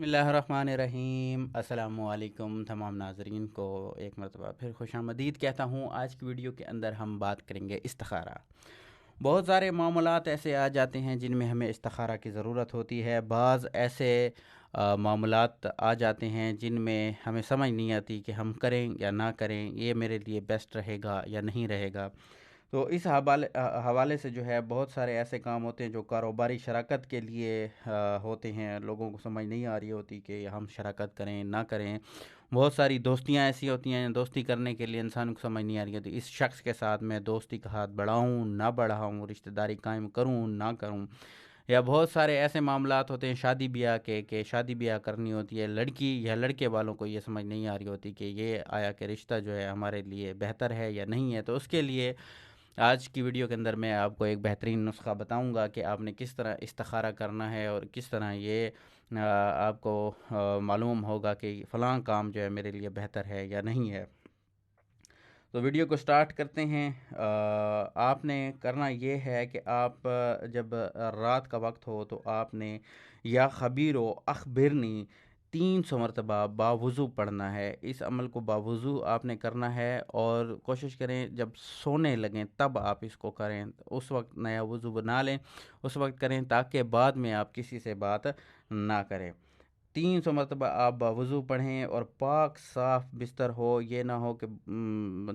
बिस्मिल्लाहिर्रहमानिर्रहीम। अस्सलामुअलैकुम तमाम नाज़रीन को एक मरतबा फिर खुशामदीद कहता हूँ। आज की वीडियो के अंदर हम बात करेंगे इस्तिखारा। बहुत सारे मामलात ऐसे आ जाते हैं जिनमें हमें इस्तिखारा की ज़रूरत होती है। बाज़ ऐसे मामलात आ जाते हैं जिनमें हमें समझ नहीं आती कि हम करें या ना करें, ये मेरे लिए बेस्ट रहेगा या नहीं रहेगा। तो इस हवाले से जो है बहुत सारे ऐसे काम होते हैं जो कारोबारी शराकत के लिए होते हैं। लोगों को समझ नहीं आ रही होती कि हम शराकत करें ना करें। बहुत सारी दोस्तियां ऐसी होती हैं, दोस्ती करने के लिए इंसान को समझ नहीं आ रही होती इस शख्स के साथ मैं दोस्ती का हाथ बढ़ाऊं ना बढ़ाऊं, रिश्तेदारी कायम करूं ना करूं। या बहुत सारे ऐसे मामलात होते हैं शादी ब्याह के कि शादी ब्याह करनी होती है, लड़की या लड़के वालों को ये समझ नहीं आ रही होती कि ये आया कि रिश्ता जो है हमारे लिए बेहतर है या नहीं है। तो उसके लिए आज की वीडियो के अंदर मैं आपको एक बेहतरीन नुस्खा बताऊंगा कि आपने किस तरह इस्तिखारा करना है और किस तरह ये आपको मालूम होगा कि फ़लाँ काम जो है मेरे लिए बेहतर है या नहीं है। तो वीडियो को स्टार्ट करते हैं। आपने करना ये है कि आप जब रात का वक्त हो तो आपने या खबीरो अखबिरनी 300 मरतबा बावुज़ू पढ़ना है। इस अमल को बावुज़ू आपने करना है और कोशिश करें जब सोने लगें तब आप इसको करें। उस वक्त नया वज़ू बना लें, उस वक्त करें ताकि बाद में आप किसी से बात ना करें। 300 मरतबा आप बावुज़ू पढ़ें और पाक साफ़ बिस्तर हो। ये ना हो कि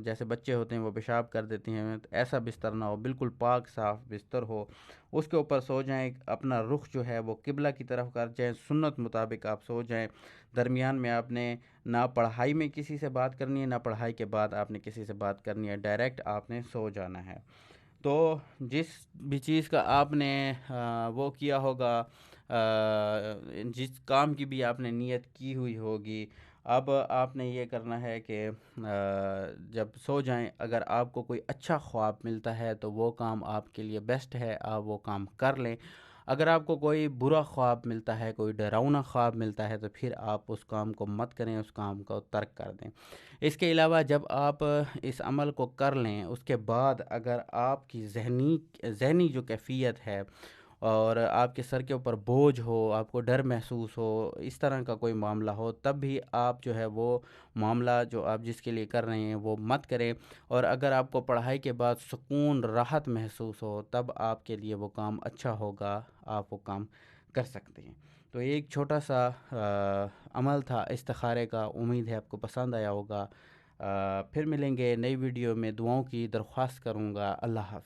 जैसे बच्चे होते हैं वो पेशाब कर देते हैं, तो ऐसा बिस्तर ना हो, बिल्कुल पाक साफ़ बिस्तर हो। उसके ऊपर सो जाएं, अपना रुख जो है वो किबला की तरफ कर जाएं, सुन्नत मुताबिक आप सो जाएं। दरमियान में आपने ना पढ़ाई में किसी से बात करनी है ना पढ़ाई के बाद आपने किसी से बात करनी है, डायरेक्ट आपने सो जाना है। तो जिस भी चीज़ का आपने वो किया होगा, जिस काम की भी आपने नीयत की हुई होगी, अब आपने ये करना है कि जब सो जाएं अगर आपको कोई अच्छा ख्वाब मिलता है तो वो काम आपके लिए बेस्ट है, आप वो काम कर लें। अगर आपको कोई बुरा ख्वाब मिलता है, कोई डरावना ख्वाब मिलता है, तो फिर आप उस काम को मत करें, उस काम को तर्क कर दें। इसके अलावा जब आप इस अमल को कर लें उसके बाद अगर आपकी ज़हनी जो कैफ़ियत है और आपके सर के ऊपर बोझ हो, आपको डर महसूस हो, इस तरह का कोई मामला हो, तब भी आप जो है वो मामला जो आप जिसके लिए कर रहे हैं वो मत करें। और अगर आपको पढ़ाई के बाद सुकून राहत महसूस हो तब आपके लिए वो काम अच्छा होगा, आप वो काम कर सकते हैं। तो ये एक छोटा सा अमल था इस्तिखारे का। उम्मीद है आपको पसंद आया होगा। फिर मिलेंगे नई वीडियो में। दुआओं की दरख्वास्त करूँगा। अल्लाह हाफ़िज़।